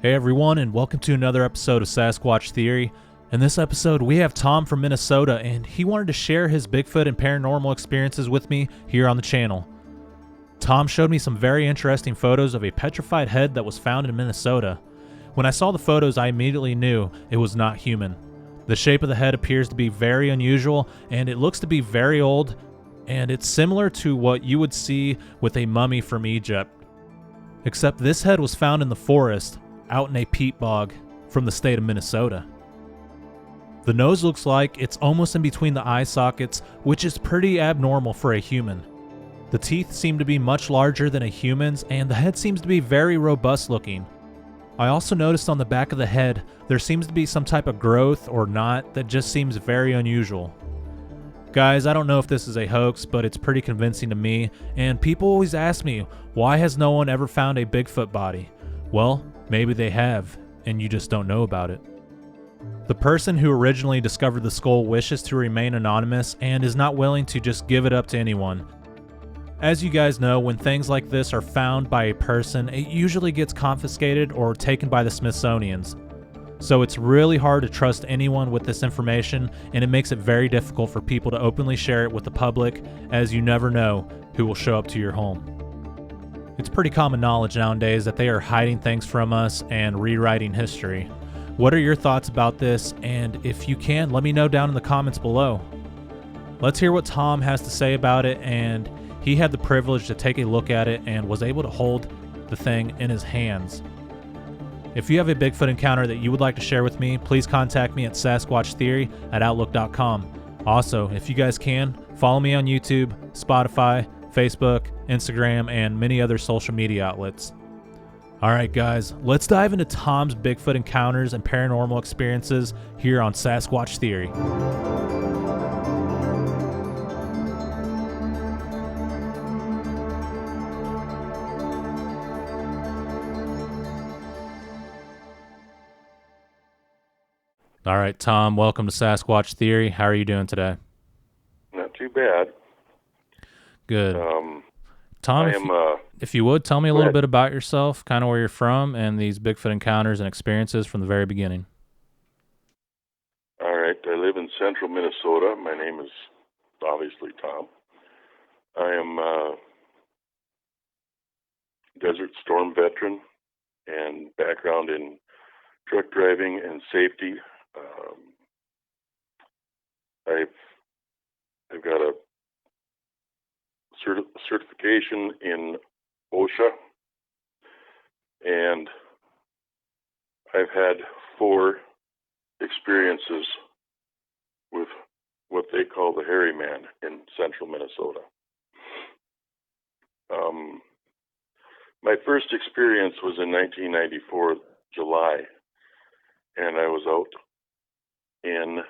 Hey everyone, and welcome to another episode of Sasquatch Theory. In this episode, we have Tom from Minnesota, and he wanted to share his Bigfoot and paranormal experiences with me here on the channel. Tom showed me some very interesting photos of a petrified head that was found in Minnesota. When I saw the photos, I immediately knew it was not human. The shape of the head appears to be very unusual, and it looks to be very old, and it's similar to what you would see with a mummy from Egypt. Except this head was found in the forest, out in a peat bog from the state of Minnesota. The nose looks like it's almost in between the eye sockets, which is pretty abnormal for a human. The teeth seem to be much larger than a human's, and the head seems to be very robust looking. I also noticed on the back of the head, there seems to be some type of growth or knot that just seems very unusual. Guys, I don't know if this is a hoax, but it's pretty convincing to me, and people always ask me, why has no one ever found a Bigfoot body? Well, maybe they have, and you just don't know about it. The person who originally discovered the skull wishes to remain anonymous and is not willing to just give it up to anyone. As you guys know, when things like this are found by a person, it usually gets confiscated or taken by the Smithsonians. So it's really hard to trust anyone with this information, and it makes it very difficult for people to openly share it with the public, as you never know who will show up to your home. It's pretty common knowledge nowadays that they are hiding things from us and rewriting history. What are your thoughts about this? And if you can, let me know down in the comments below. Let's hear what Tom has to say about it, and he had the privilege to take a look at it and was able to hold the thing in his hands. If you have a Bigfoot encounter that you would like to share with me, please contact me at sasquatchtheory@outlook.com. Also, if you guys can, follow me on YouTube, Spotify, Facebook, Instagram, and many other social media outlets. Alright guys, let's dive into Tom's Bigfoot encounters and paranormal experiences here on Sasquatch Theory. Alright Tom, welcome to Sasquatch Theory. How are you doing today? Not too bad. Good. Tom, if you would, tell me a little bit about yourself, kind of where you're from, and these Bigfoot encounters and experiences from the very beginning. All right. I live in central Minnesota. My name is obviously Tom. I am a Desert Storm veteran and background in truck driving and safety. I've got a certification in OSHA, and I've had 4 experiences with what they call the hairy man in central Minnesota. My first experience was in 1994, July, and I was out in,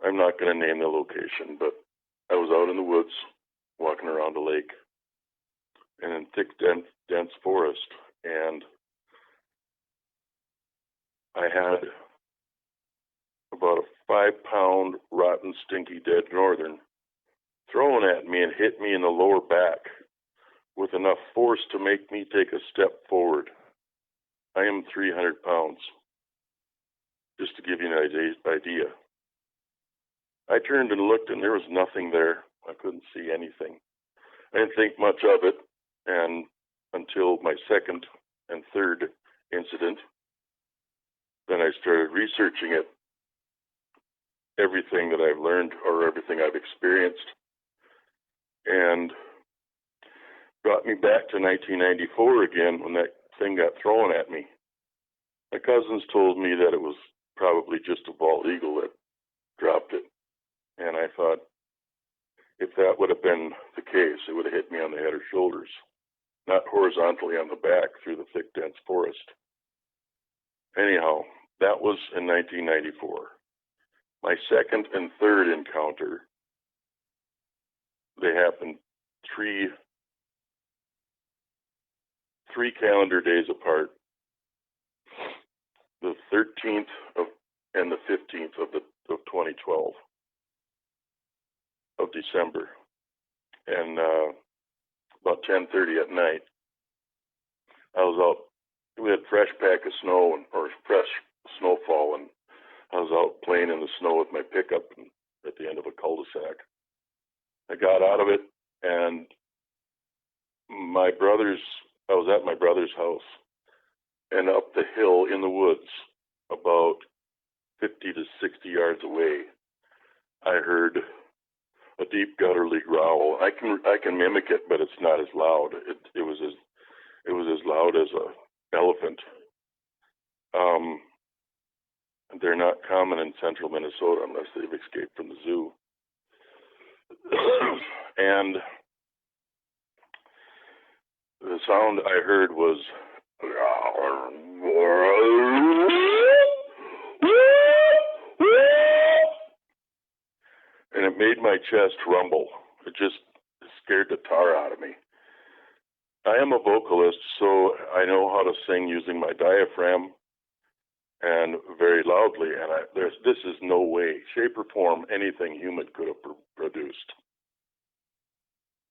I'm not going to name the location, but I was out in the woods walking around a lake and in thick, dense forest, and I had about a 5-pound rotten, stinky, dead northern thrown at me and hit me in the lower back with enough force to make me take a step forward. I am 300 pounds, just to give you an idea. I turned and looked, and there was nothing there. I couldn't see anything. I didn't think much of it, and until my second and third incident, then I started researching it, everything that I've learned or everything I've experienced, and brought me back to 1994 again when that thing got thrown at me. My cousins told me that it was probably just a bald eagle that dropped it, and I thought, if that would have been the case, it would have hit me on the head or shoulders, not horizontally on the back through the thick, dense forest. Anyhow, that was in 1994. My second and third encounter, they happened three calendar days apart. The 13th and the 15th of 2012 of December, and about 10:30 at night, I was out we had fresh pack of snow or fresh snowfall, and I was out playing in the snow with my pickup at the end of a cul-de-sac. I got out of it, and I was at my brother's house, and up the hill in the woods, about 50 to 60 yards away, I heard a deep gutturally growl. I can mimic it, but it's not as loud. It was as loud as a elephant. They're not common in central Minnesota unless they've escaped from the zoo. And the sound I heard was, and it made my chest rumble. It just scared the tar out of me. I am a vocalist, so I know how to sing using my diaphragm and very loudly, and this is no way, shape, or form anything human could have produced.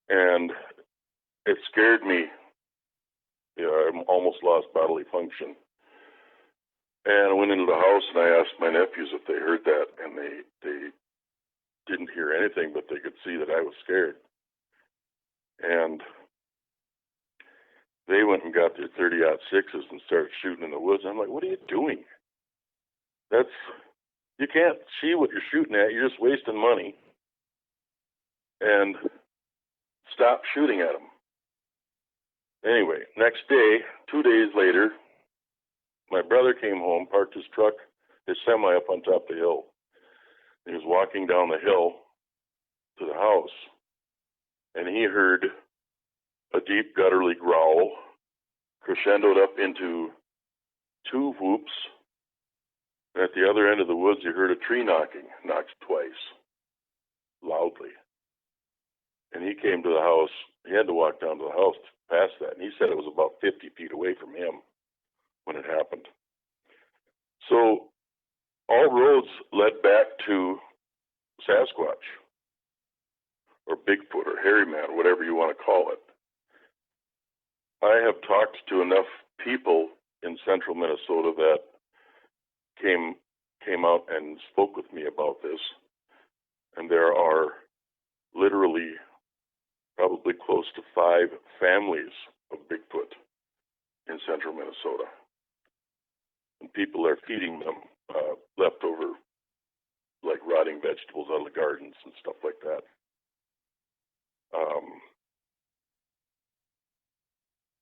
And it scared me. I almost lost bodily function. And I went into the house and I asked my nephews if they heard that, and they didn't hear anything, but they could see that I was scared. And they went and got their 30-06s and started shooting in the woods. I'm like, what are you doing? You can't see what you're shooting at. You're just wasting money. And stop shooting at them. Anyway, next day, 2 days later, my brother came home, parked his truck, his semi up on top of the hill. He was walking down the hill to the house, and he heard a deep gutturally growl, crescendoed up into two whoops. And at the other end of the woods, he heard a tree knocked twice, loudly. And he came to the house. He had to walk down to the house past that, and he said it was about 50 feet away from him when it happened. So all roads led back to Sasquatch, or Bigfoot, or hairy man, whatever you want to call it. I have talked to enough people in central Minnesota that came out and spoke with me about this, and there are literally probably close to 5 families of Bigfoot in central Minnesota, and people are feeding them leftover, like rotting vegetables out of the gardens and stuff like that.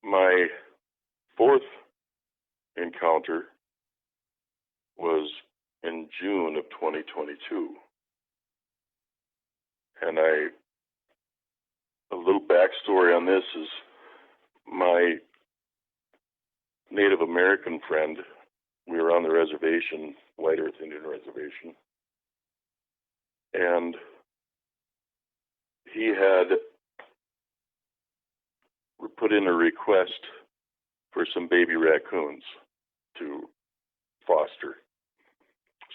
My 4th encounter was in June of 2022. And a little backstory on this is my Native American friend, we were on the reservation, White Earth Indian Reservation, and he had put in a request for some baby raccoons to foster,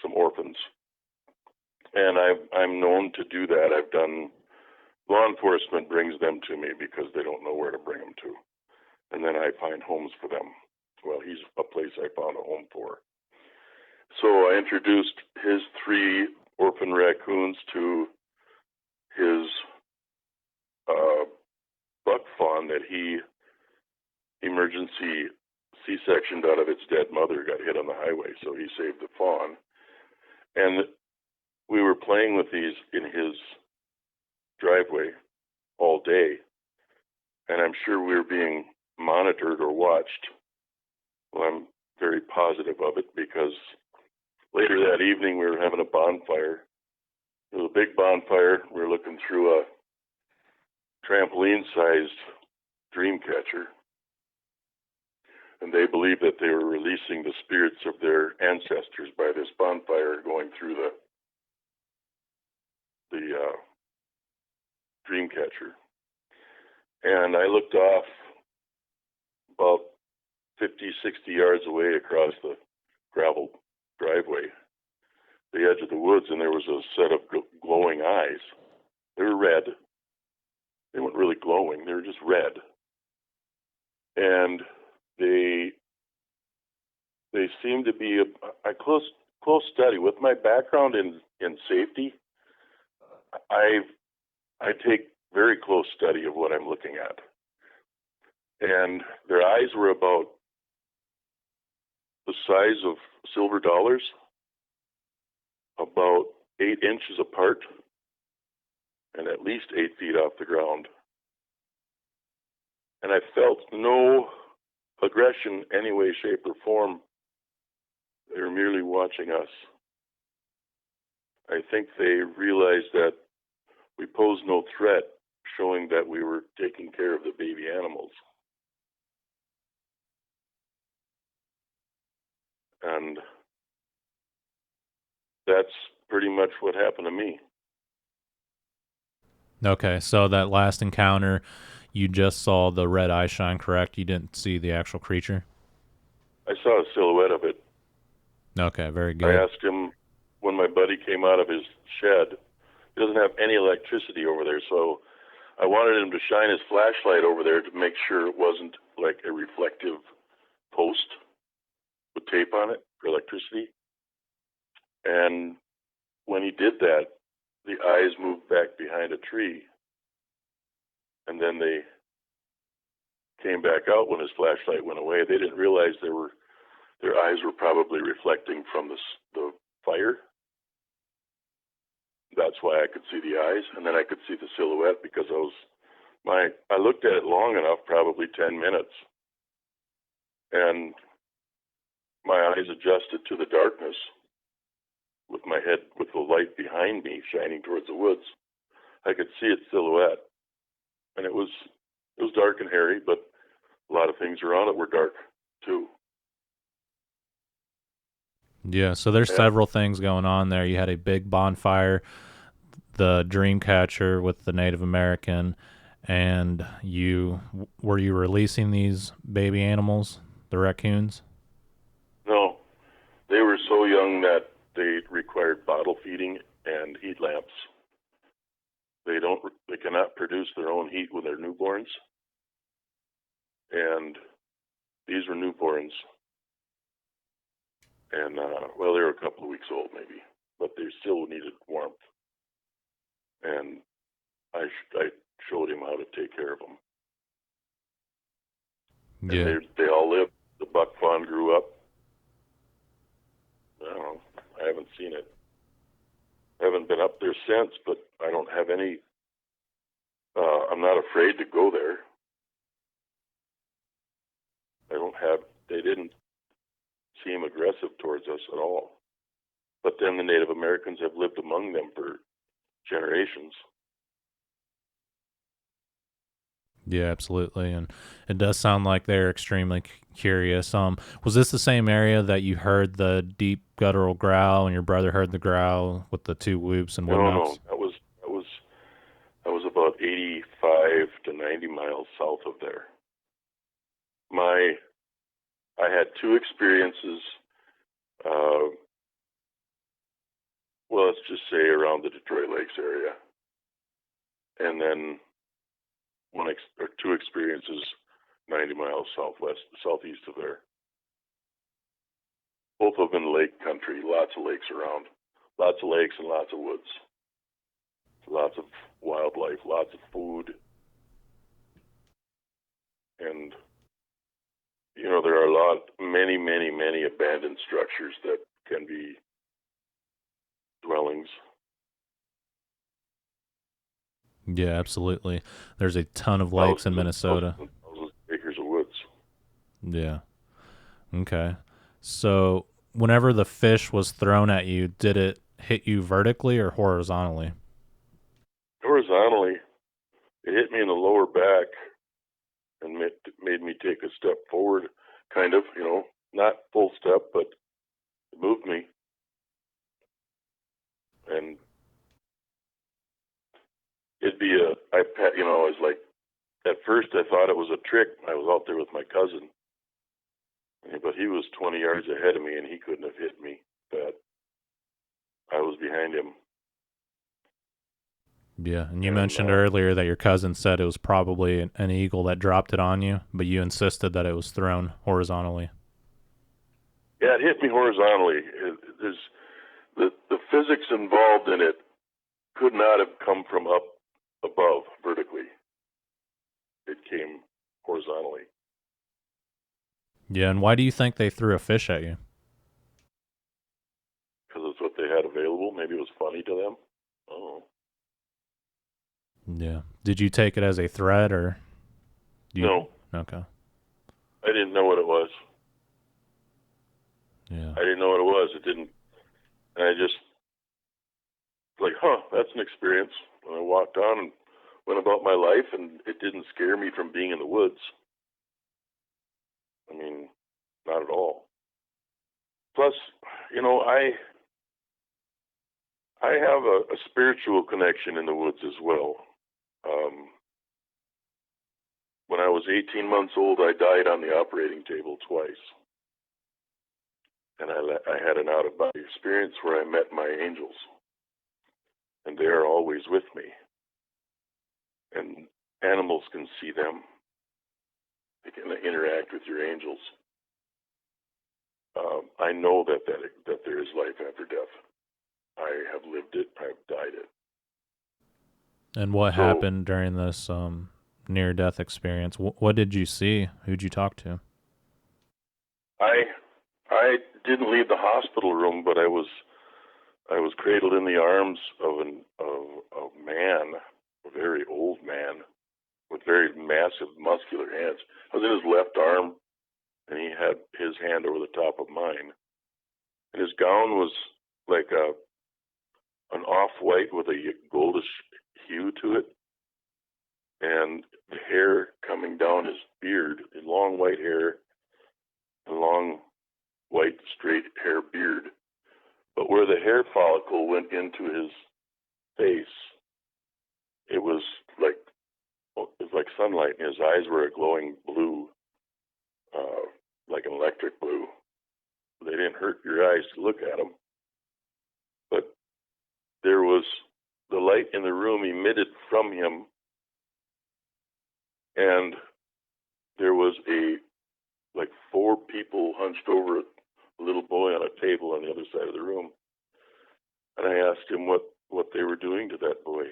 some orphans. And I'm known to do that. Law enforcement brings them to me because they don't know where to bring them to. And then I find homes for them. Well, he's a place I found a home for. So I introduced his 3 orphan raccoons to his buck fawn that he emergency C-sectioned out of its dead mother, got hit on the highway, so he saved the fawn. And we were playing with these in his driveway all day, and I'm sure we were being monitored or watched. Well, I'm very positive of it because later that evening we were having a bonfire. It was a big bonfire. We were looking through a trampoline-sized dream catcher, and they believed that they were releasing the spirits of their ancestors by this bonfire going through the dream catcher. And I looked off about 50, 60 yards away across the gravel driveway, the edge of the woods, and there was a set of glowing eyes. They were red. They weren't really glowing. They were just red. And they they seem to be a close study. With my background in safety, I take very close study of what I'm looking at. And their eyes were about the size of silver dollars, about 8 inches apart, and at least 8 feet off the ground. And I felt no aggression any way, shape, or form. They were merely watching us. I think they realized that we posed no threat, showing that we were taking care of the baby animals. And that's pretty much what happened to me. Okay, so that last encounter, you just saw the red eye shine, correct? You didn't see the actual creature? I saw a silhouette of it. Okay, very good. I asked him when my buddy came out of his shed. He doesn't have any electricity over there, so I wanted him to shine his flashlight over there to make sure it wasn't like a reflective post with tape on it for electricity. And when he did that, the eyes moved back behind a tree. And then they came back out when his flashlight went away. They didn't realize their eyes were probably reflecting from the fire. That's why I could see the eyes, and then I could see the silhouette because I looked at it long enough, probably 10 minutes, and my eyes adjusted to the darkness with my head, with the light behind me shining towards the woods. I could see its silhouette, and it was dark and hairy, but a lot of things around it were dark too. Yeah, so there's several things going on there. You had a big bonfire, the dream catcher with the Native American, and were you releasing these baby animals, the raccoons? No, they were so young that they required bottle feeding and heat lamps. They cannot produce their own heat when they're newborns, and these were newborns. And, they were a couple of weeks old maybe, but they still needed warmth. And I showed him how to take care of them. Yeah. And they all lived. The buck fawn grew up. I don't know. I haven't seen it. I haven't been up there since, but I don't have any, I'm not afraid to go there. They didn't seem aggressive towards us at all. But then the Native Americans have lived among them for generations. Yeah, absolutely. And it does sound like they're extremely curious. Was this the same area that you heard the deep guttural growl and your brother heard the growl with the two whoops and whatnots? No, that was about 85 to 90 miles south of there. I had two experiences, let's just say around the Detroit Lakes area. And then two experiences 90 miles southeast of there. Both of them in lake country, lots of lakes around. Lots of lakes and lots of woods. Lots of wildlife, lots of food. And, there are many, many, many abandoned structures that can be dwellings. Yeah, absolutely. There's a ton of lakes in Minnesota. Thousands of acres of woods. Yeah. Okay. So whenever the fish was thrown at you, did it hit you vertically or horizontally? Horizontally. It hit me in the lower back and made me take a step forward, kind of, not full step, but it moved me. And it'd be I was like, at first I thought it was a trick. I was out there with my cousin, but he was 20 yards ahead of me and he couldn't have hit me, but I was behind him. Yeah, and you mentioned earlier that your cousin said it was probably an eagle that dropped it on you, but you insisted that it was thrown horizontally. Yeah, it hit me horizontally. There's the physics involved in it could not have come from up above vertically. It came horizontally. Yeah, and why do you think they threw a fish at you? Because it's what they had available. Maybe it was funny to them. Oh. Yeah. Did you take it as a threat or? No. Okay. I didn't know what it was. Yeah. I didn't know what it was. It didn't. And I just, like, that's an experience. And I walked on and went about my life, and it didn't scare me from being in the woods. I mean, not at all. Plus, I have a spiritual connection in the woods as well. When I was 18 months old, I died on the operating table twice. And I had an out-of-body experience where I met my angels. And they are always with me. And animals can see them. They can interact with your angels. I know that there is life after death. I have lived it. I've died it. And what happened during this near-death experience? What did you see? Who'd you talk to? I didn't leave the hospital room, but I was cradled in the arms of a man, a very old man, with very massive muscular hands. I was in his left arm, and he had his hand over the top of mine. And his gown was like an off-white with a goldish hue to it. And the hair coming down his beard, his long white hair, a long white straight hair beard. But where the hair follicle went into his face, it was like sunlight, and his eyes were a glowing blue, like an electric blue. They didn't hurt your eyes to look at them. But there was the light in the room emitted from him, and there was like 4 people hunched over a little boy on a table on the other side of the room. And I asked him what they were doing to that boy.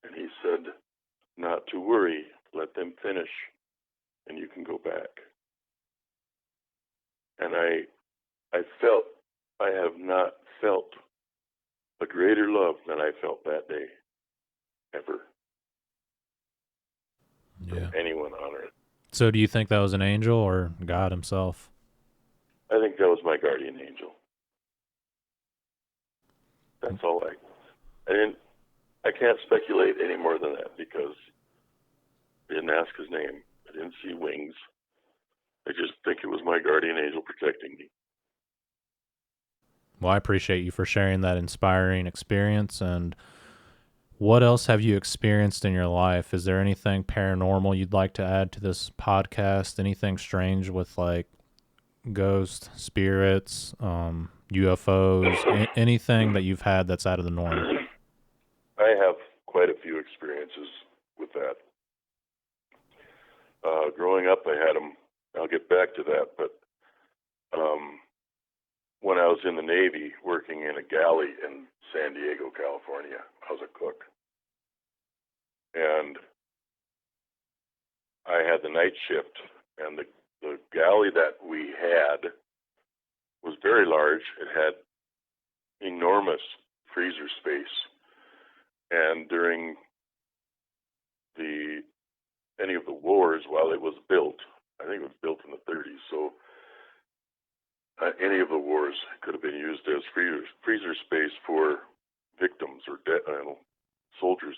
And he said, not to worry, let them finish, and you can go back. And I have not felt a greater love than I felt that day, ever. Yeah. From anyone on earth. So do you think that was an angel or God himself? I think that was my guardian angel. That's all I can't speculate any more than that, because I didn't ask his name. I didn't see wings. I just think it was my guardian angel protecting me. Well, I appreciate you for sharing that inspiring experience. And what else have you experienced in your life? Is there anything paranormal you'd like to add to this podcast? Anything strange with like ghosts, spirits, UFOs, anything that you've had that's out of the norm? I have quite a few experiences with that. Growing up, I had them. I'll get back to that. But when I was in the Navy, working in a galley in San Diego, California, I was a cook. And I had the night shift, and the galley that we had was very large. It had enormous freezer space. And during any of the wars, while it was built, I think it was built in the 30s, so any of the wars could have been used as freezer space for victims or dead soldiers.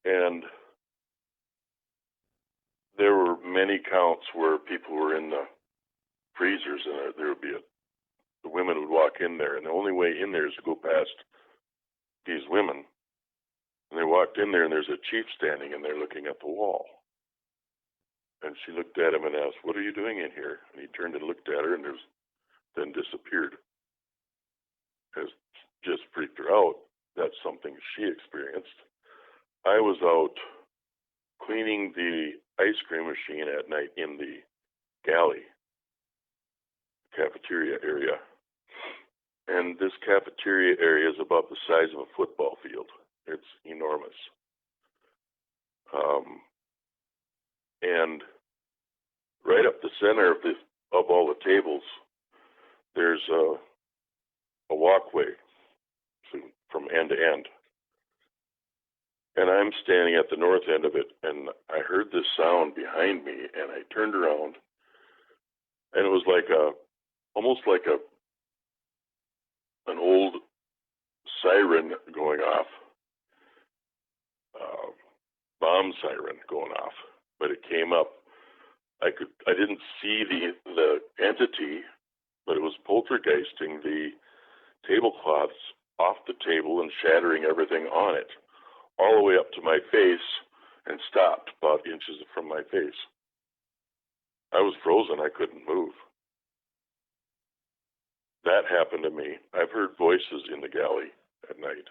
And there were many counts where people were in the freezers, and there would be the women would walk in there, and the only way in there is to go past these women. And they walked in there, and there's a chief standing in there looking at the wall. And she looked at him and asked, "What are you doing in here?" And he turned and looked at her, and then disappeared. It just freaked her out. That's something she experienced. I was out cleaning the ice cream machine at night in the galley, cafeteria area. And this cafeteria area is about the size of a football field. It's enormous. And right up the center of all the tables, there's a walkway from end to end. And I'm standing at the north end of it, and I heard this sound behind me, and I turned around, and it was almost like an old siren going off, bomb siren going off, but it came up. I didn't see the entity, but it was poltergeisting the tablecloths off the table and shattering everything on it, all the way up to my face, and stopped about inches from my face. I was frozen. I couldn't move. That happened to me. I've heard voices in the galley at night.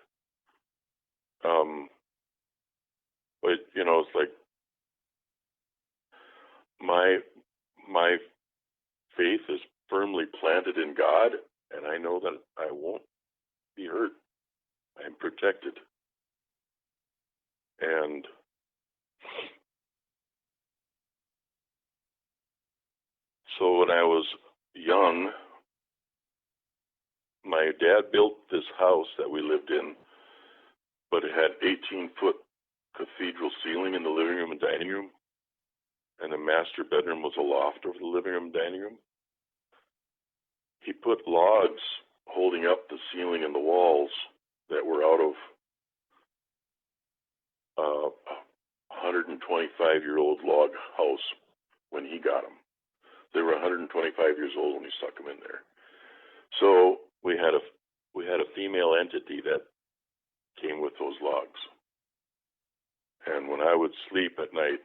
But, it's like my faith is firmly planted in God, and I know that I won't be hurt. I'm protected. And so when I was young, my dad built this house that we lived in, but it had 18-foot cathedral ceiling in the living room and dining room, and the master bedroom was a loft over the living room and dining room. He put logs holding up the ceiling and the walls that were out of 125-year-old log house when he got them. They were 125 years old when he stuck them in there. So we had a female entity that came with those logs. And when I would sleep at night,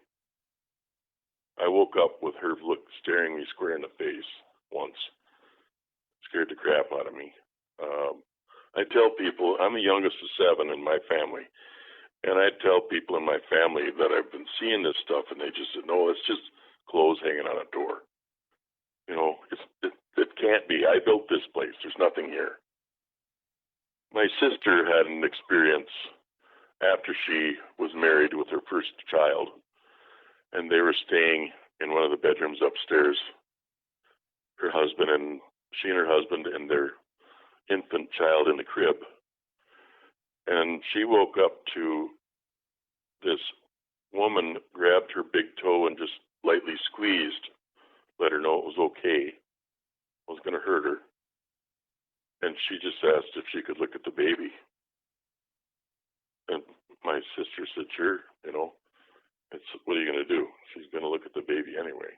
I woke up with her staring me square in the face once. Scared the crap out of me. I tell people, I'm the youngest of 7 in my family. And I tell people in my family that I've been seeing this stuff, and they just said, no, it's just clothes hanging on a door. It can't be. I built this place. There's nothing here. My sister had an experience after she was married with her first child, and they were staying in one of the bedrooms upstairs, she and her husband and their infant child in the crib. And she woke up to this woman grabbed her big toe and just lightly squeezed, let her know it was okay, was going to hurt her. And she just asked if she could look at the baby. And my sister said, sure, what are you going to do? She's going to look at the baby anyway.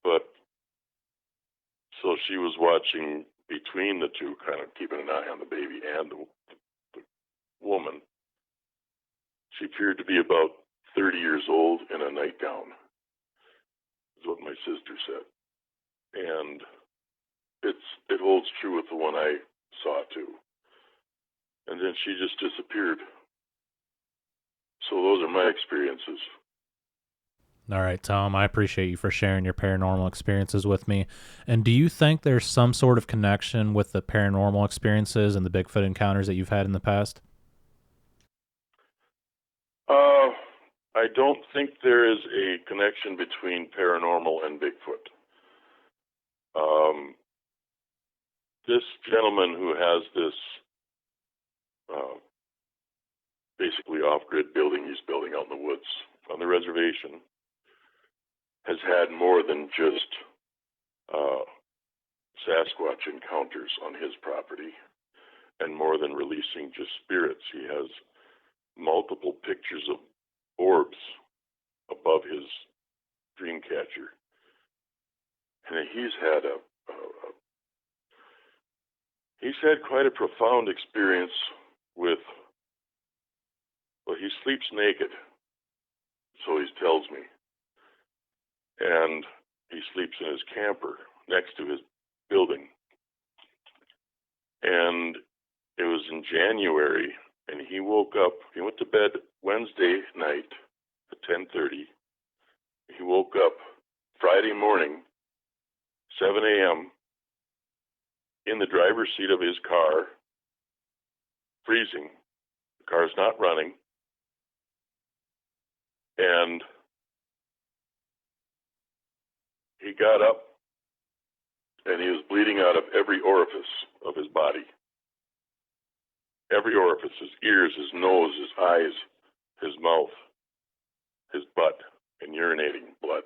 But so she was watching between the two, kind of keeping an eye on the baby and the woman. She appeared to be about 30 years old in a nightgown, is what my sister said. And it holds true with the one I saw too. And then she just disappeared. So those are my experiences. All right, Tom, I appreciate you for sharing your paranormal experiences with me. And do you think there's some sort of connection with the paranormal experiences and the Bigfoot encounters that you've had in the past? I don't think there is a connection between paranormal and Bigfoot. This gentleman who has this basically off-grid building he's building out in the woods on the reservation has had more than just Sasquatch encounters on his property, and more than releasing just spirits. He has multiple pictures of orbs above his dream catcher. And he's had quite a profound experience with, he sleeps naked, so he tells me. And he sleeps in his camper next to his building. And it was in January, and he woke up, he went to bed Wednesday night at 10:30. He woke up Friday morning, 7 a.m. in the driver's seat of his car, freezing. The car's not running. And he got up, and he was bleeding out of every orifice of his body. Every orifice, his ears, his nose, his eyes, his mouth, his butt, and urinating blood.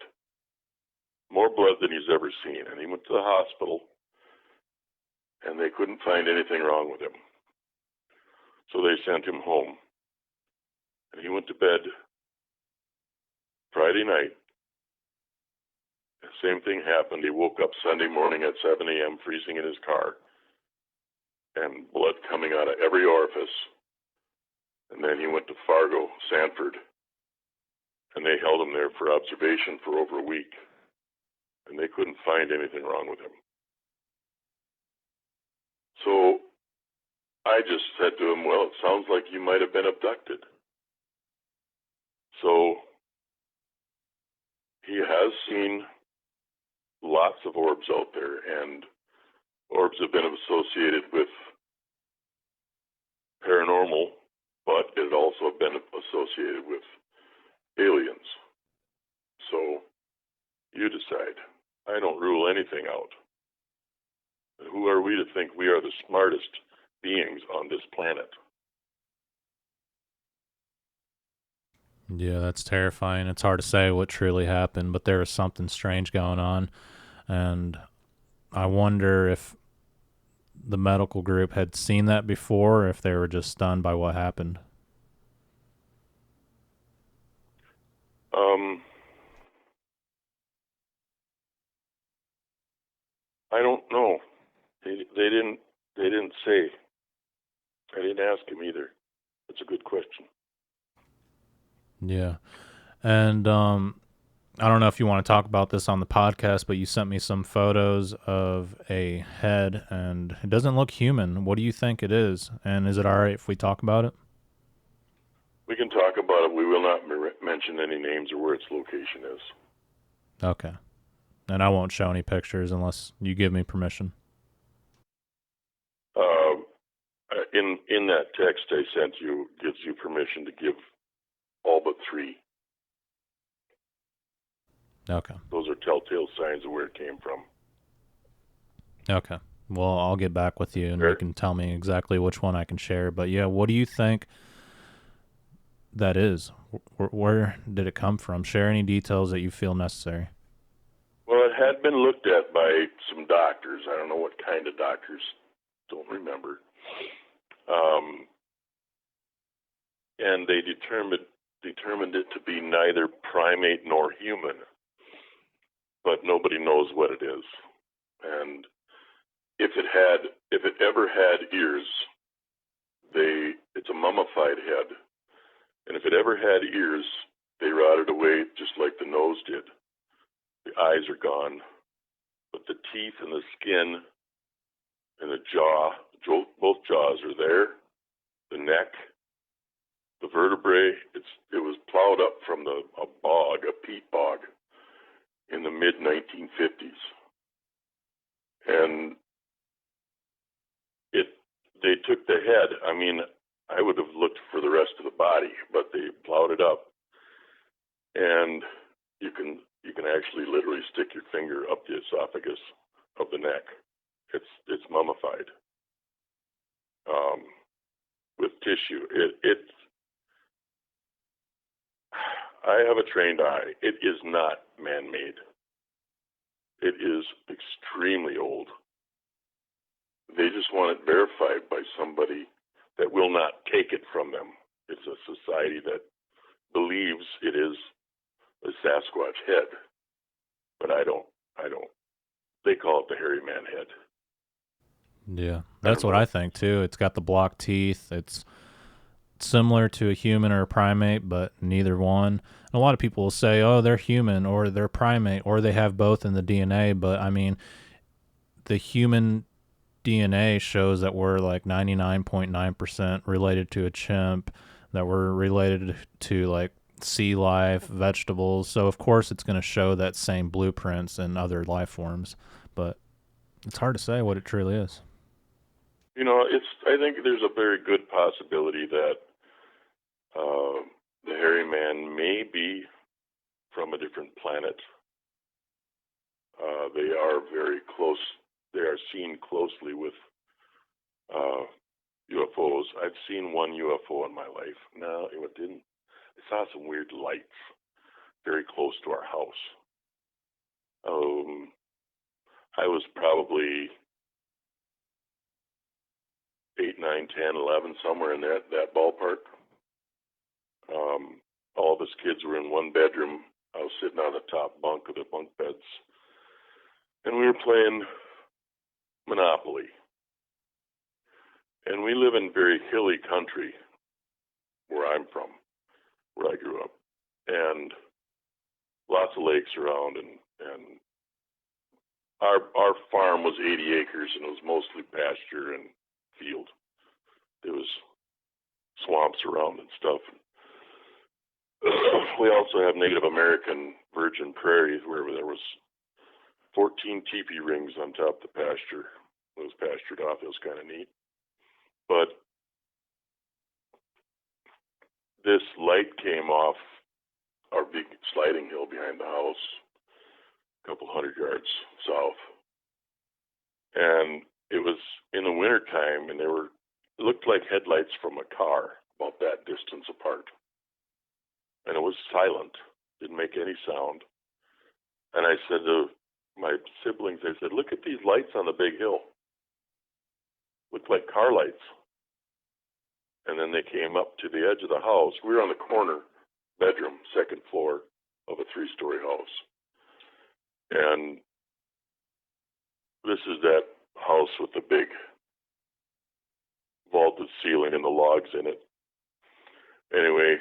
More blood than he's ever seen. And he went to the hospital, and they couldn't find anything wrong with him. So they sent him home. And he went to bed Friday night. The same thing happened. He woke up Sunday morning at 7 a.m., freezing in his car, and blood coming out of every orifice. And then he went to Fargo, Sanford, and they held him there for observation for over a week. And they couldn't find anything wrong with him. So I just said to him, well, it sounds like you might have been abducted. So he has seen lots of orbs out there, and orbs have been associated with paranormal, but it also been associated with aliens. So you decide. I don't rule anything out. Who are we to think we are the smartest beings on this planet? Yeah, that's terrifying. It's hard to say what truly happened, but there was something strange going on. And I wonder if the medical group had seen that before, or if they were just stunned by what happened. I don't know. They didn't say. I didn't ask him either. That's a good question. Yeah. And I don't know if you want to talk about this on the podcast, but you sent me some photos of a head, and it doesn't look human. What do you think it is? And is it all right if we talk about it? We can talk about it. We will not mention any names or where its location is. Okay. And I won't show any pictures unless you give me permission. In that text I sent you, gives you permission to give all but 3. Okay. Those are telltale signs of where it came from. Okay. Well, I'll get back with you, and you can tell me exactly which one I can share. But yeah, what do you think that is? Where did it come from? Share any details that you feel necessary. Well, it had been looked at by some doctors. I don't know what kind of doctors. Don't remember. And they determined it to be neither primate nor human, but nobody knows what it is. And if it ever had ears, it's a mummified head. And if it ever had ears, they rotted away just like the nose did. The eyes are gone, but the teeth and the skin and the jaw, both jaws are there. The neck, the vertebrae, it was plowed up from a bog, a peat bog, in the mid-1950s. And they took the head. I mean, I would have looked for the rest of the body, but they plowed it up. And you can actually literally stick your finger up the esophagus of the neck. It's mummified with tissue. I have a trained eye. It is not man-made. It is extremely old. They just want it verified by somebody that will not take it from them. It's a society that believes it is a Sasquatch head, but I don't. They call it the hairy man head. Yeah, that's what I think too. It's got the block teeth. It's similar to a human or a primate, but neither one. And a lot of people will say, oh, they're human or they're primate or they have both in the DNA. But I mean, the human DNA shows that we're like 99.9% related to a chimp, that we're related to like sea life, vegetables. So of course it's going to show that same blueprints in other life forms. but it's hard to say what it truly is. You know, I think there's a very good possibility that the hairy man may be from a different planet. They are very close. They are seen closely with UFOs. I've seen one UFO in my life. No, it didn't. I saw some weird lights very close to our house. I was probably 8, 9, 10, 11, somewhere in that ballpark. All of us kids were in one bedroom. I was sitting on the top bunk of the bunk beds, and we were playing Monopoly. And we live in very hilly country where I'm from, where I grew up, and lots of lakes around, and our farm was 80 acres, and it was mostly pasture and field. There was swamps around and stuff. We also have Native American virgin prairies where there was 14 teepee rings on top of the pasture. It was pastured off. It was kind of neat. But this light came off our big sliding hill behind the house, a couple hundred yards south. And it was in the wintertime, and it looked like headlights from a car about that distance apart. And it was silent, didn't make any sound. And I said to my siblings, I said, look at these lights on the big hill. Looked like car lights. And then they came up to the edge of the house. We were on the corner bedroom, second floor of a 3-story house. And this is that house with the big vaulted ceiling and the logs in it. Anyway,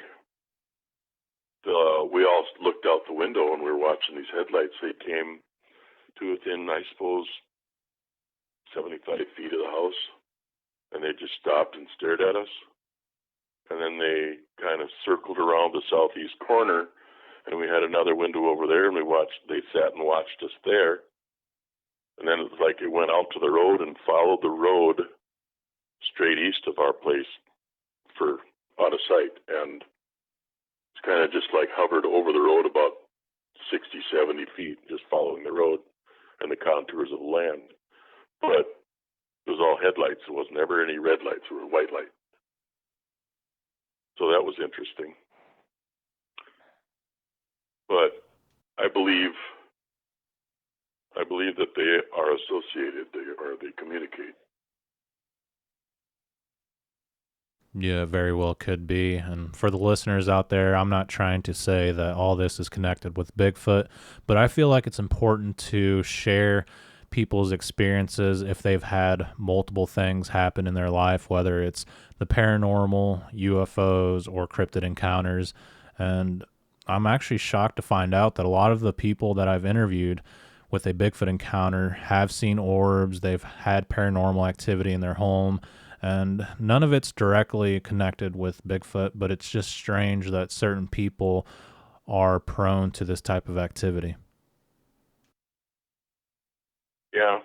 we all looked out the window and we were watching these headlights. They came to within, I suppose, 75 feet of the house, and they just stopped and stared at us. And then they kind of circled around the southeast corner, and we had another window over there, and they sat and watched us there. And then it was like it went out to the road and followed the road straight east of our place for out of sight. And it's kind of just like hovered over the road about 60, 70 feet, just following the road and the contours of the land. But it was all headlights. There was never any red lights. It was white light. So that was interesting. But I believe that they are associated, they communicate. Yeah, very well could be. And for the listeners out there, I'm not trying to say that all this is connected with Bigfoot, but I feel like it's important to share people's experiences if they've had multiple things happen in their life, whether it's the paranormal, UFOs, or cryptid encounters. And I'm actually shocked to find out that a lot of the people that I've interviewed with a Bigfoot encounter have seen orbs, they've had paranormal activity in their home, and none of it's directly connected with Bigfoot, but it's just strange that certain people are prone to this type of activity. Yeah,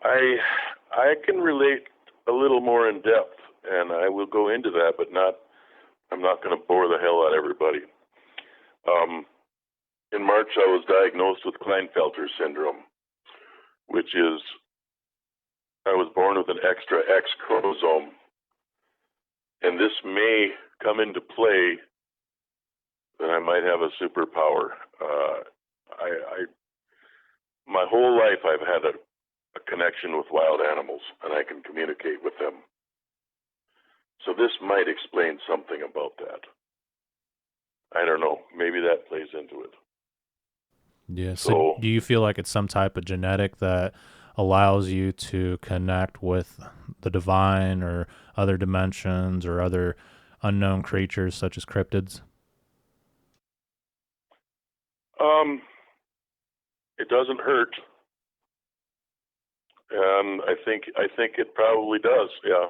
I can relate a little more in depth, and I will go into that, but I'm not going to bore the hell out of everybody. In March, I was diagnosed with Klinefelter syndrome, which is I was born with an extra X chromosome, and this may come into play that I might have a superpower. My whole life I've had a connection with wild animals, and I can communicate with them. So this might explain something about that. I don't know. Maybe that plays into it. Yeah. So do you feel like it's some type of genetic that allows you to connect with the divine or other dimensions or other unknown creatures such as cryptids? It doesn't hurt, and I think it probably does. Yeah,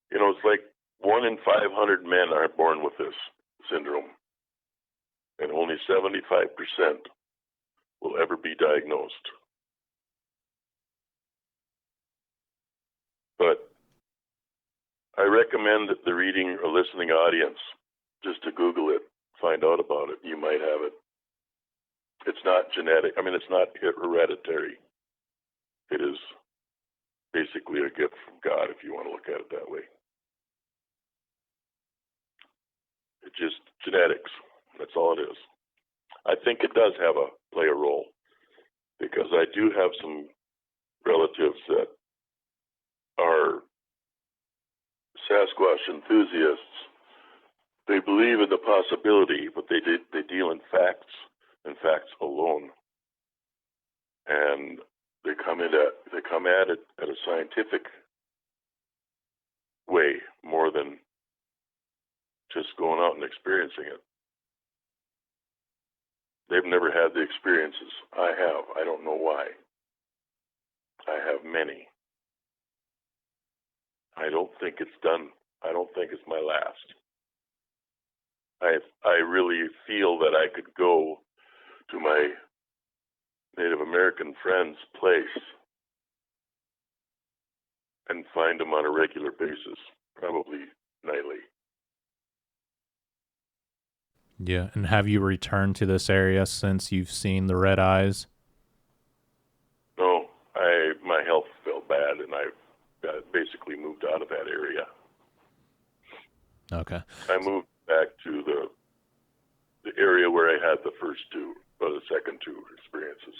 you know, it's like 1 in 500 men are born with this syndrome, and only 75% will ever be diagnosed. But I recommend the reading or listening audience just to Google it, find out about it. You might have it. It's not genetic. I mean, it's not hereditary. It is basically a gift from God, if you want to look at it that way. It's just genetics. That's all it is. I think it does play a role, because I do have some relatives that are Sasquatch enthusiasts. They believe in the possibility, but they deal in facts and facts alone, and they come at it at a scientific way more than just going out and experiencing it. They've never had the experiences I have. I don't know why. I have many. I don't think it's done. I don't think it's my last. I really feel that I could go to my Native American friend's place and find them on a regular basis, probably nightly. Yeah, and have you returned to this area since you've seen the red eyes? No, my health felt bad, and I basically moved out of that area. Okay. I moved back to the area where I had the first two, or the second two experiences.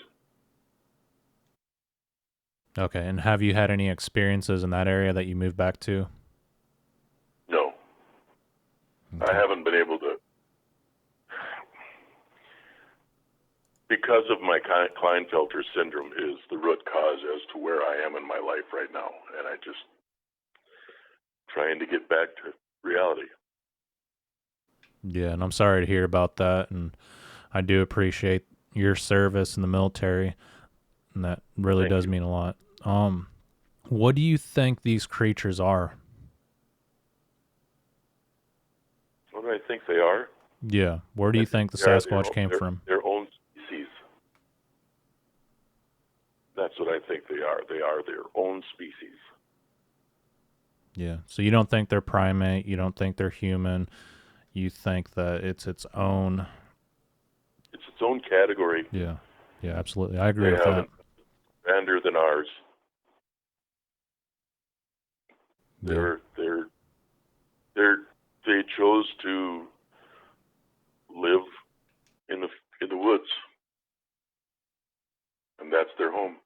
Okay, and have you had any experiences in that area that you moved back to? No. Okay. I haven't been able to, because of my Klinefelter syndrome is the root cause as to where I am in my life right now, and I just trying to get back to reality. Yeah, and I'm sorry to hear about that, and I do appreciate your service in the military, and that really Thank does you. mean a lot. What do you think these creatures are? What do I think they are? Yeah, where do you think the Sasquatch came from? Their own species. That's what I think they are. They are their own species. Yeah, so you don't think they're primate, you don't think they're human, you think that it's its own... It's its own category. Yeah, absolutely. I agree with They have that. it grander than ours. Yeah. They chose to live in the woods, and that's their home.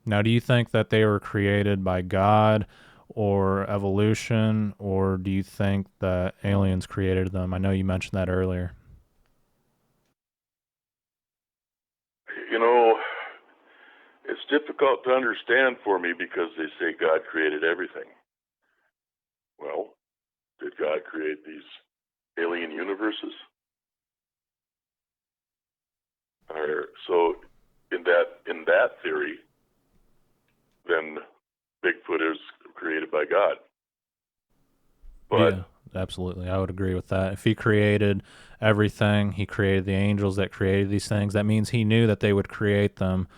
Now, do you think that they were created by God or evolution, or do you think that aliens created them? I know you mentioned that earlier. You know, it's difficult to understand for me because they say God created everything. Well, did God create these alien universes? So, in that theory, then Bigfoot is created by God. But yeah, absolutely. I would agree with that. If he created everything, he created the angels that created these things, that means he knew that they would create them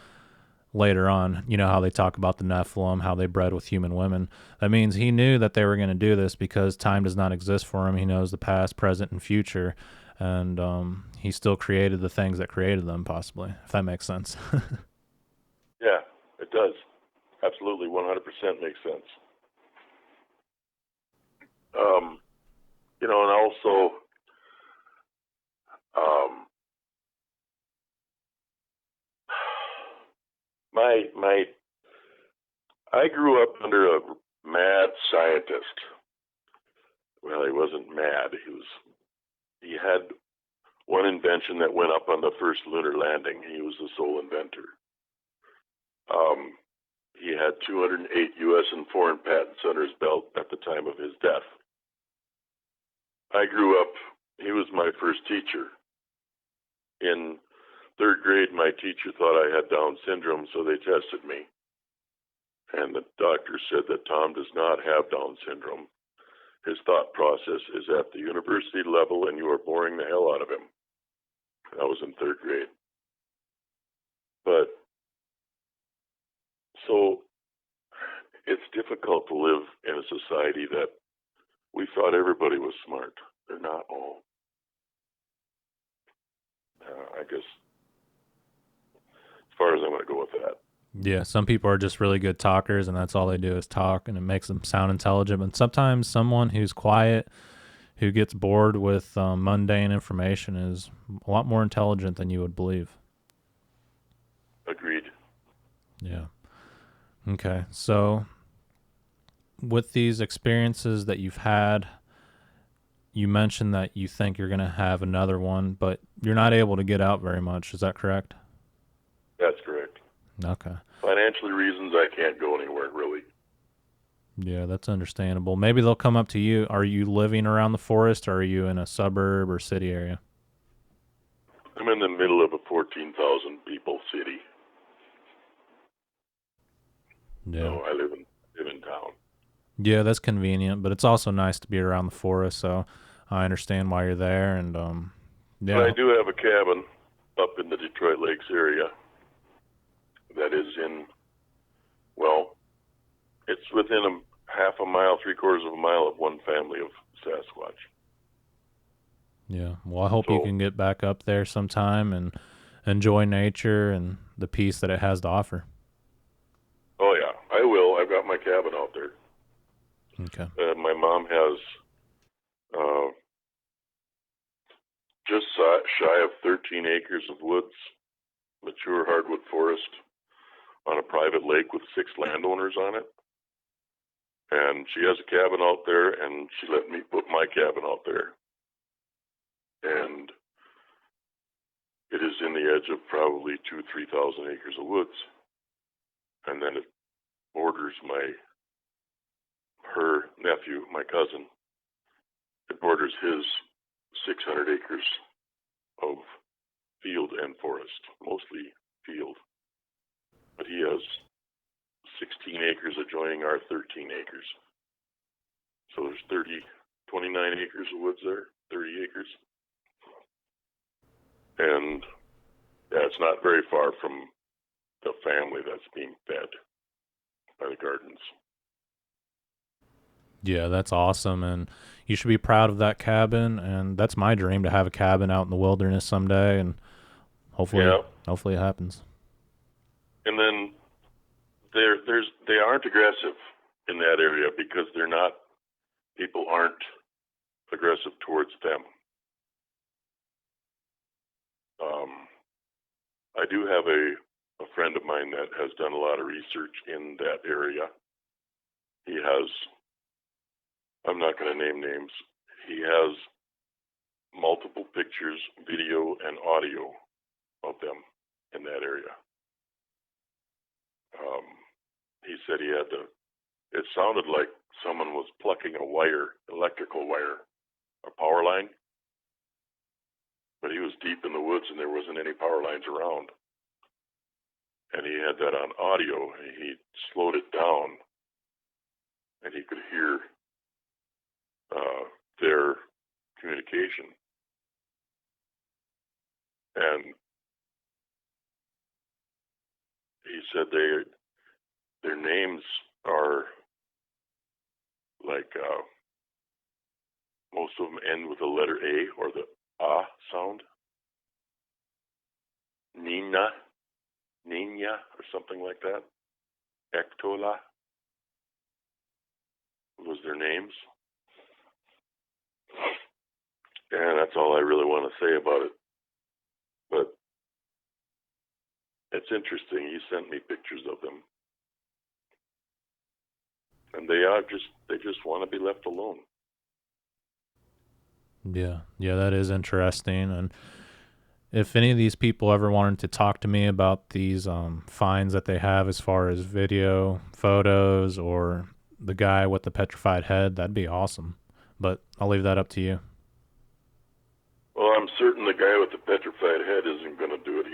later on. You know how they talk about the Nephilim, how they bred with human women. That means he knew that they were going to do this because time does not exist for him. He knows the past, present, and future. And he still created the things that created them, possibly, if that makes sense. yeah, it does. Absolutely, 100% makes sense. And also, I grew up under a mad scientist. Well, he wasn't mad. He had one invention that went up on the first lunar landing. He was the sole inventor. He had 208 U.S. and foreign patents under his belt at the time of his death. I grew up, he was my first teacher. In third grade, my teacher thought I had Down syndrome, so they tested me. And the doctor said that Tom does not have Down syndrome. His thought process is at the university level, and you are boring the hell out of him. I was in third grade. difficult to live in a society that we thought everybody was smart. They're not all. I guess as far as I'm going to go with that. Yeah, some people are just really good talkers, and that's all they do is talk, and it makes them sound intelligent. But sometimes someone who's quiet, who gets bored with mundane information, is a lot more intelligent than you would believe. Agreed. Yeah. Okay. So with these experiences that you've had, you mentioned that you think you're going to have another one, but you're not able to get out very much. Is that correct? That's correct. Okay. Financially reasons, I can't go anywhere, really. Yeah, that's understandable. Maybe they'll come up to you. Are you living around the forest, or are you in a suburb or city area? I'm in the middle of a 14,000 people city. Yeah. So I live in town. Yeah, that's convenient, but it's also nice to be around the forest, so I understand why you're there. And yeah. But I do have a cabin up in the Detroit Lakes area that is it's within a half a mile, 3/4 of a mile of one family of Sasquatch. Yeah. Well, I hope you can get back up there sometime and enjoy nature and the peace that it has to offer. Oh, yeah, I will. I've got my cabin out there. Okay. My mom has just shy of 13 acres of woods, mature hardwood forest on a private lake with 6 landowners on it. And she has a cabin out there, and she let me put my cabin out there. And it is in the edge of probably 2,000-3,000 acres of woods. And then it borders her nephew, my cousin. It borders his 600 acres of field and forest, mostly field. But he has 16 acres adjoining our 13 acres. So there's 29 acres of woods there, 30 acres. And yeah, it's not very far from the family that's being fed by the gardens. Yeah, that's awesome, and you should be proud of that cabin, and that's my dream, to have a cabin out in the wilderness someday, and hopefully it happens. And then they aren't aggressive in that area because people aren't aggressive towards them. I do have a friend of mine that has done a lot of research in that area. He has, I'm not going to name names, he has multiple pictures, video, and audio of them in that area. He said it sounded like someone was plucking a wire, electrical wire, a power line, but he was deep in the woods and there wasn't any power lines around. And he had that on audio, and he slowed it down, and he could hear their communication. And he said their names are like most of them end with the letter A or the sound. Nina or something like that. Ectola was their names. And that's all I really want to say about it. But it's interesting. He sent me pictures of them. And they just want to be left alone. Yeah, that is interesting. And if any of these people ever wanted to talk to me about these finds that they have as far as video, photos, or the guy with the petrified head, that'd be awesome. But I'll leave that up to you. Well, I'm certain the guy with the petrified head isn't going to do it.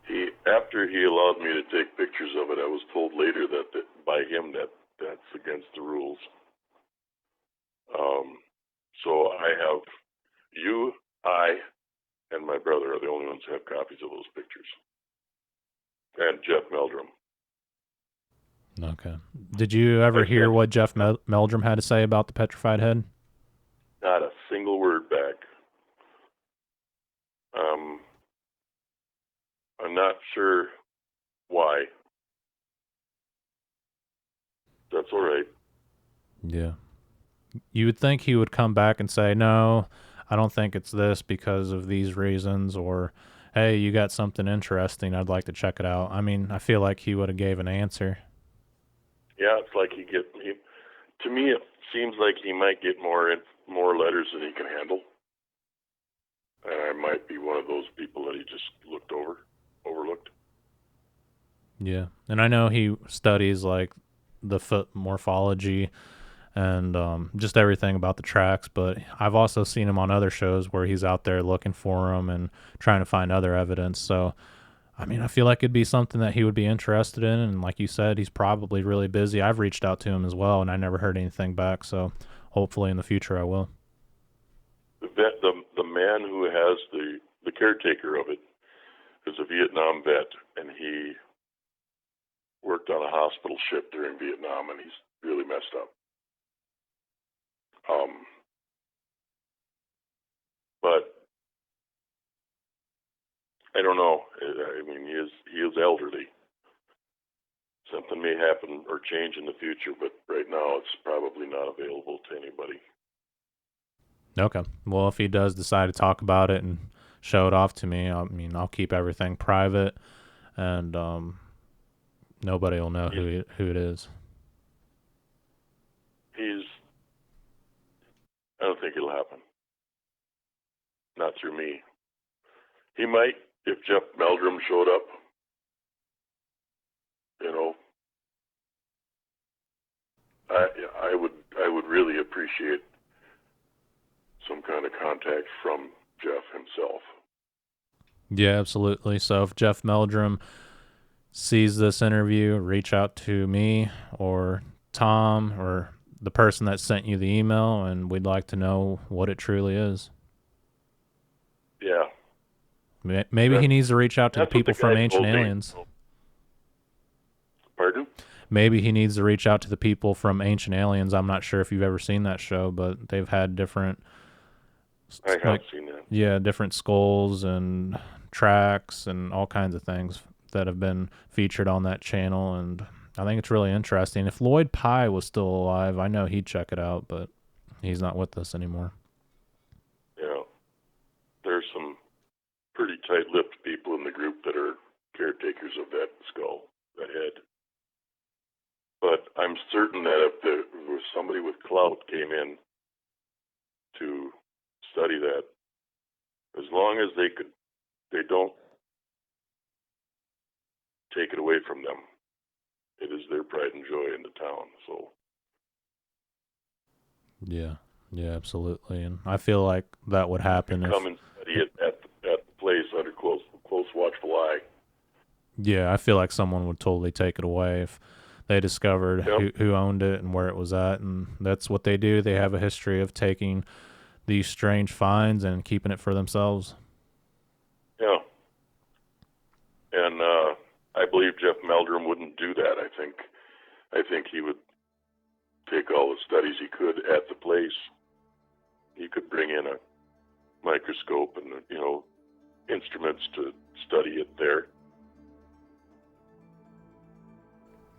He after he allowed me to take pictures of it, I was told later that by him that's against the rules. So I have I and my brother are the only ones who have copies of those pictures. And Jeff Meldrum. Okay. Did you ever hear what Jeff Meldrum had to say about the petrified head? Not a single word back. I'm not sure why. That's all right. Yeah. You would think he would come back and say, no, I don't think it's this because of these reasons, or, hey, you got something interesting, I'd like to check it out. I mean, I feel like he would have gave an answer. Yeah, it's like to me, it seems like he might get more letters than he can handle. And I might be one of those people that he just overlooked. Yeah. And I know he studies like the foot morphology and just everything about the tracks, but I've also seen him on other shows where he's out there looking for them and trying to find other evidence. So, I mean, I feel like it'd be something that he would be interested in. And like you said, he's probably really busy. I've reached out to him as well, and I never heard anything back. So hopefully in the future I will. The man who has the caretaker of it is a Vietnam vet, and he worked on a hospital ship during Vietnam, and he's really messed up. But I don't know. I mean, he is elderly. Something may happen or change in the future, but right now it's probably not available to anybody. Okay. Well, if he does decide to talk about it and show it off to me, I mean, I'll keep everything private, and nobody will know who it is. I don't think it'll happen. Not through me. He might if Jeff Meldrum showed up. You know, I would really appreciate some kind of contact from Jeff himself. Yeah, absolutely. So if Jeff Meldrum sees this interview, reach out to me or Tom or the person that sent you the email, and we'd like to know what it truly is. Yeah. Maybe he needs to reach out to the people from Ancient Aliens. Pardon? Maybe he needs to reach out to the people from Ancient Aliens. I'm not sure if you've ever seen that show, but they've had different... I have seen that. Yeah, different skulls and tracks and all kinds of things that have been featured on that channel, and I think it's really interesting. If Lloyd Pye was still alive, I know he'd check it out, but he's not with us anymore. Yeah. There's some pretty tight-lipped people in the group that are caretakers of that skull, that head. But I'm certain that if there was somebody with clout came in to study that, as long as they don't take it away from them. It is their pride and joy in the town. So. Yeah, absolutely, and I feel like that would happen. Come and study it at the place under close watchful eye. Yeah, I feel like someone would totally take it away if they discovered who owned it and where it was at, and that's what they do. They have a history of taking these strange finds and keeping it for themselves. Yeah. And I believe Jeff Meldrum wouldn't do that. I think he would take all the studies he could at the place. He could bring in a microscope and, instruments to study it there.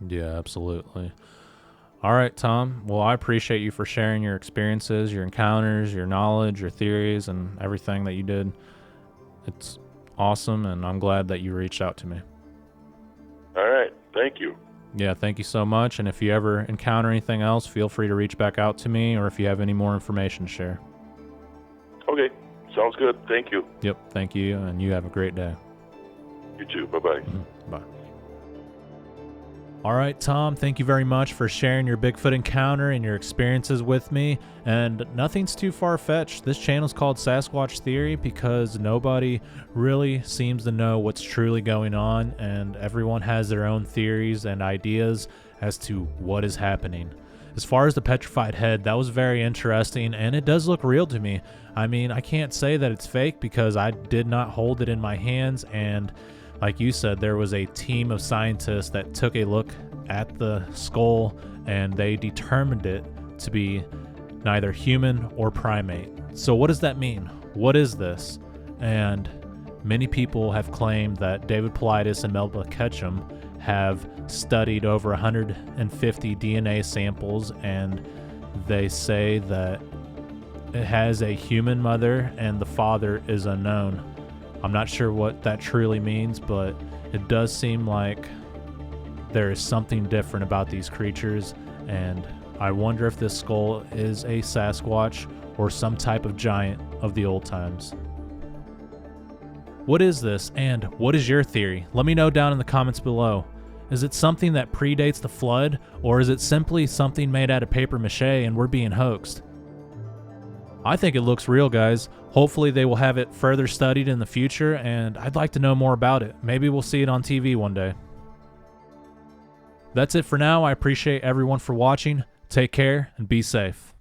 Yeah, absolutely. All right, Tom. Well, I appreciate you for sharing your experiences, your encounters, your knowledge, your theories, and everything that you did. It's awesome, and I'm glad that you reached out to me. All right. Thank you. Yeah, thank you so much. And if you ever encounter anything else, feel free to reach back out to me, or if you have any more information to share. Okay. Sounds good. Thank you. Yep, thank you, and you have a great day. You too. Bye-bye. Bye. All right, Tom, thank you very much for sharing your Bigfoot encounter and your experiences with me. And nothing's too far-fetched. This channel's called Sasquatch Theory because nobody really seems to know what's truly going on, and everyone has their own theories and ideas as to what is happening. As far as the petrified head, that was very interesting, and it does look real to me. I mean, I can't say that it's fake because I did not hold it in my hands, and Like you said, there was a team of scientists that took a look at the skull and they determined it to be neither human or primate. So what does that mean? What is this? And many people have claimed that David Paulides and Melba Ketchum have studied over 150 DNA samples, and they say that it has a human mother and the father is unknown. I'm not sure what that truly means, but it does seem like there is something different about these creatures, and I wonder if this skull is a Sasquatch or some type of giant of the old times. What is this, and what is your theory? Let me know down in the comments below. Is it something that predates the flood, or is it simply something made out of paper mache and we're being hoaxed? I think it looks real, guys. Hopefully they will have it further studied in the future, and I'd like to know more about it. Maybe we'll see it on TV one day. That's it for now. I appreciate everyone for watching. Take care and be safe.